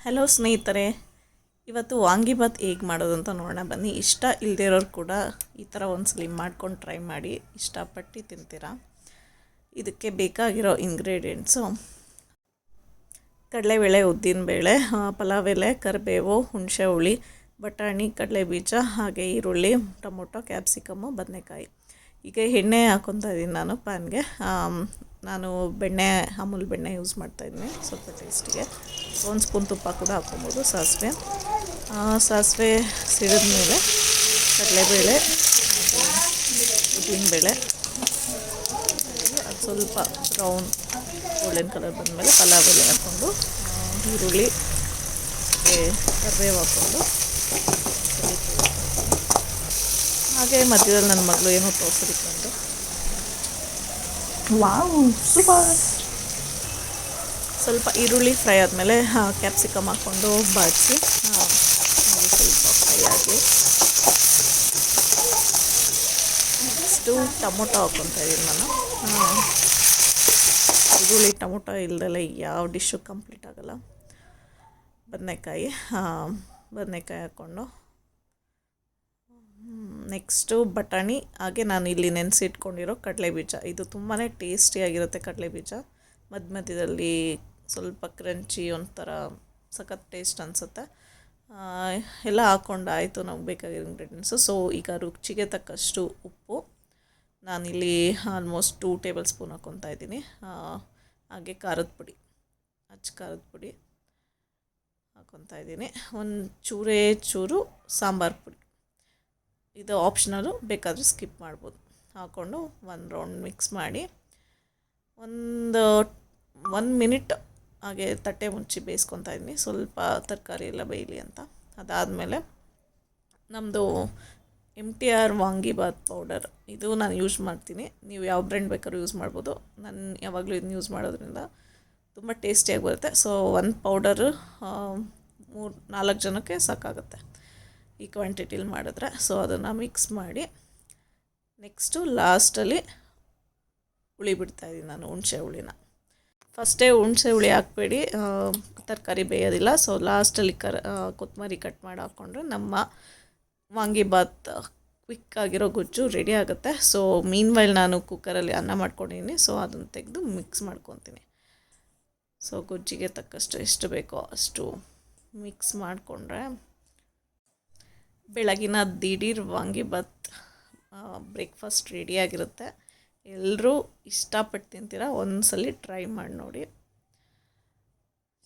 Hello ಸ್ನೇಹಿತರೆ, ಇವತ್ತು ವಾಂಗಿಬಾತ್ ಹೇಗೆ ಮಾಡೋದು ಅಂತ ನೋಡೋಣ ಬನ್ನಿ. ಇಷ್ಟ ಇಲ್ಲದೇ ಇರೋರು ಕೂಡ ಈ ಥರ ಒಂದ್ಸಲಿ ಮಾಡ್ಕೊಂಡು ಟ್ರೈ ಮಾಡಿ, ಇಷ್ಟಪಟ್ಟು ತಿಂತೀರಾ. ಇದಕ್ಕೆ ಬೇಕಾಗಿರೋ ಇಂಗ್ರೀಡಿಯೆಂಟ್ಸು: ಕಡಲೆಬೇಳೆ, ಉದ್ದಿನಬೇಳೆ, ಪಲಾವ್ ಎಲೆ, ಕರಿಬೇವು, ಹುಣಸೆ ಹುಳಿ, ಬಟಾಣಿ, ಕಡಲೆಬೀಜ, ಹಾಗೆ ಈರುಳ್ಳಿ, ಟೊಮೊಟೊ, ಕ್ಯಾಪ್ಸಿಕಮ್ಮು, ಬದನೆಕಾಯಿ. ಈಗ ಎಣ್ಣೆ ಹಾಕ್ಕೊತಾ ಇದ್ದೀನಿ ನಾನು ಪ್ಯಾನ್ಗೆ. ನಾನು ಬೆಣ್ಣೆ, ಅಮೂಲ್ ಬೆಣ್ಣೆ ಯೂಸ್ ಮಾಡ್ತಾಯಿದ್ದೀನಿ ಸ್ವಲ್ಪ ಟೇಸ್ಟಿಗೆ. 1 ಸ್ಪೂನ್ ತುಪ್ಪ ಕೂಡ ಹಾಕ್ಕೊಬೋದು. ಸಾಸಿವೆ ಸಿಡಿದ ಮೇಲೆ ಕಡಲೆಬೇಳೆ ಹಾಗೂ ಉದ್ದಿನಬೇಳೆ ಅದು ಸ್ವಲ್ಪ ಬ್ರೌನ್ ಗೋಲ್ಡನ್ ಕಲರ್ ಬಂದಮೇಲೆ ಪಲಾವ್ ಎಲೆ ಹಾಕ್ಕೊಂಡು, ಈರುಳ್ಳಿ, ಕರಿಬೇವು ಹಾಕ್ಕೊಂಡು, ಹಾಗೆ ಮಧ್ಯದಲ್ಲಿ ನನ್ನ ಮಗಳು ಏನೋ ತೋರಿಸಿಕೊಂಡು ಸ್ವಲ್ಪ ಈರುಳ್ಳಿ ಫ್ರೈ ಆದಮೇಲೆ ಕ್ಯಾಪ್ಸಿಕಮ್ ಹಾಕ್ಕೊಂಡು ಬಾಡಿಸಿ, ಅದು ಸ್ವಲ್ಪ ಫ್ರೈ ಆಗಿ ನೆಕ್ಸ್ಟು ಟೊಮೊಟೊ ಹಾಕ್ಕೊತಾ ಇದ್ದೀನಿ ನಾನು. ಈರುಳ್ಳಿ ಟೊಮೊಟೊ ಇಲ್ದೆಲ್ಲ ಯಾವ ಡಿಶ್ಶು ಕಂಪ್ಲೀಟ್ ಆಗೋಲ್ಲ. ಬದನೆಕಾಯಿ ಹಾಕ್ಕೊಂಡು, ನೆಕ್ಸ್ಟು ಬಟಾಣಿ, ಹಾಗೆ ನಾನು ಇಲ್ಲಿ ನೆನೆಸಿಟ್ಕೊಂಡಿರೋ ಕಡಲೆಬೀಜ. ಇದು ತುಂಬಾ ಟೇಸ್ಟಿಯಾಗಿರುತ್ತೆ ಕಡಲೆಬೀಜ. ಮಧ್ಯದಲ್ಲಿ ಸ್ವಲ್ಪ ಕ್ರಂಚಿ, ಒಂಥರ ಸಖತ್ ಟೇಸ್ಟ್ ಅನಿಸುತ್ತೆ. ಎಲ್ಲ ಹಾಕ್ಕೊಂಡು ಆಯಿತು ನಮ್ಗೆ ಬೇಕಾಗಿರೋ ಇಂಗ್ರೀಡಿಯೆಂಟ್ಸು. ಸೊ ಈಗ ರುಚಿಗೆ ತಕ್ಕಷ್ಟು ಉಪ್ಪು, ನಾನಿಲ್ಲಿ ಆಲ್ಮೋಸ್ಟ್ 2 ಟೇಬಲ್ ಸ್ಪೂನ್ ಹಾಕ್ಕೊತಾ ಇದ್ದೀನಿ. ಹಾಗೆ ಖಾರದ ಪುಡಿ ಹಾಕ್ಕೊತಾ ಇದ್ದೀನಿ. ಚೂರು ಸಾಂಬಾರು ಪುಡಿ, ಇದು ಆಪ್ಷನಲು, ಬೇಕಾದರೆ ಸ್ಕಿಪ್ ಮಾಡ್ಬೋದು. ಹಾಕ್ಕೊಂಡು ಒಂದು ರೌಂಡ್ ಮಿಕ್ಸ್ ಮಾಡಿ ಒಂದು 1 ಮಿನಿಟ್ ಹಾಗೆ ತಟ್ಟೆ ಮುಚ್ಚಿ ಬೇಯಿಸ್ಕೊತಾ ಇದ್ದೀನಿ, ಸ್ವಲ್ಪ ತರಕಾರಿ ಎಲ್ಲ ಬೇಯಲಿ ಅಂತ. ಅದಾದಮೇಲೆ ನಮ್ಮದು MTR ವಾಂಗಿಬಾತ್ ಪೌಡರ್, ಇದು ನಾನು ಯೂಸ್ ಮಾಡ್ತೀನಿ. ನೀವು ಯಾವ ಬ್ರ್ಯಾಂಡ್ ಬೇಕಾದ್ರೂ ಯೂಸ್ ಮಾಡ್ಬೋದು. ನಾನು ಯಾವಾಗಲೂ ಇದನ್ನ ಯೂಸ್ ಮಾಡೋದ್ರಿಂದ ತುಂಬ ಟೇಸ್ಟಿಯಾಗಿ ಬರುತ್ತೆ. ಸೊ 1 ಪೌಡರು 3-4 ಜನಕ್ಕೆ ಸಾಕಾಗುತ್ತೆ ಈ ಕ್ವಾಂಟಿಟಿಲಿ ಮಾಡಿದ್ರೆ. ಸೊ ಅದನ್ನು ಮಿಕ್ಸ್ ಮಾಡಿ ನೆಕ್ಸ್ಟು ಲಾಸ್ಟಲ್ಲಿ ಹುಳಿ ಬಿಡ್ತಾಯಿದ್ದೀನಿ ನಾನು, ಹುಣಸೆ ಹುಳಿನ. ಫಸ್ಟೇ ಹುಣಸೆ ಹುಳಿ ಹಾಕಬೇಡಿ, ತರಕಾರಿ ಬೇಯೋದಿಲ್ಲ. ಸೊ ಲಾಸ್ಟಲ್ಲಿ ಕೊತ್ತಂಬರಿ ಕಟ್ ಮಾಡಿ ಹಾಕ್ಕೊಂಡ್ರೆ ನಮ್ಮ ವಾಂಗಿಬಾತ್ ಕ್ವಿಕ್ಕಾಗಿರೋ ಗೊಜ್ಜು ರೆಡಿ ಆಗುತ್ತೆ. ಸೊ ಮೀನ್ವೈಲ್ ನಾನು ಕುಕ್ಕರಲ್ಲಿ ಅನ್ನ ಮಾಡ್ಕೊಂಡಿದ್ದೀನಿ. ಸೊ ಅದನ್ನು ತೆಗೆದು ಮಿಕ್ಸ್ ಮಾಡ್ಕೊತೀನಿ. ಸೊ ಗೊಜ್ಜಿಗೆ ತಕ್ಕಷ್ಟು ಎಷ್ಟು ಬೇಕೋ ಅಷ್ಟು ಮಿಕ್ಸ್ ಮಾಡಿಕೊಂಡ್ರೆ ಬೆಳಗಿನ ದಿಢೀರ್ ವಾಂಗಿಬಾತ್ ಬ್ರೇಕ್ಫಾಸ್ಟ್ ರೆಡಿಯಾಗಿರುತ್ತೆ. ಎಲ್ಲರೂ ಇಷ್ಟಪಟ್ಟು ತಿಂತೀರ, ಒಂದ್ಸಲಿ ಟ್ರೈ ಮಾಡಿ ನೋಡಿ.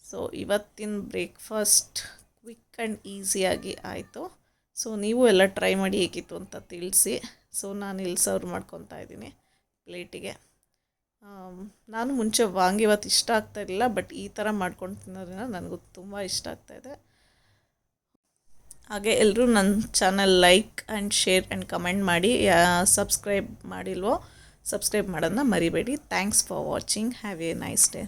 ಸೊ ಇವತ್ತಿನ ಬ್ರೇಕ್ಫಾಸ್ಟ್ ಕ್ವಿಕ್ ಆ್ಯಂಡ್ ಈಸಿಯಾಗಿ ಆಯಿತು. ಸೊ ನೀವು ಎಲ್ಲ ಟ್ರೈ ಮಾಡಿ ಹೇಗಿತ್ತು ಅಂತ ತಿಳಿಸಿ. ಸೊ ನಾನು ಇಲ್ಲಿ ಸರ್ವ್ ಮಾಡ್ಕೊತಾ ಇದ್ದೀನಿ ಪ್ಲೇಟಿಗೆ. ನಾನು ಮುಂಚೆ ವಾಂಗಿಬಾತ್ ಇಷ್ಟ ಆಗ್ತಾಯಿರಲಿಲ್ಲ, ಬಟ್ ಈ ಥರ ಮಾಡ್ಕೊಂಡು ತಿನ್ನೋದ್ರಿಂದ ನನಗೂ ತುಂಬ ಇಷ್ಟ ಆಗ್ತಾಯಿದೆ. ಹಾಗೆ ಎಲ್ಲರೂ ನನ್ನ channel like and share and comment ಮಾಡಿ. ಸಬ್ಸ್ಕ್ರೈಬ್ ಮಾಡಿಲ್ವೋ ಸಬ್ಸ್ಕ್ರೈಬ್ ಮಾಡೋದನ್ನ ಮರಿಬೇಡಿ. Thanks for watching. Have A nice day.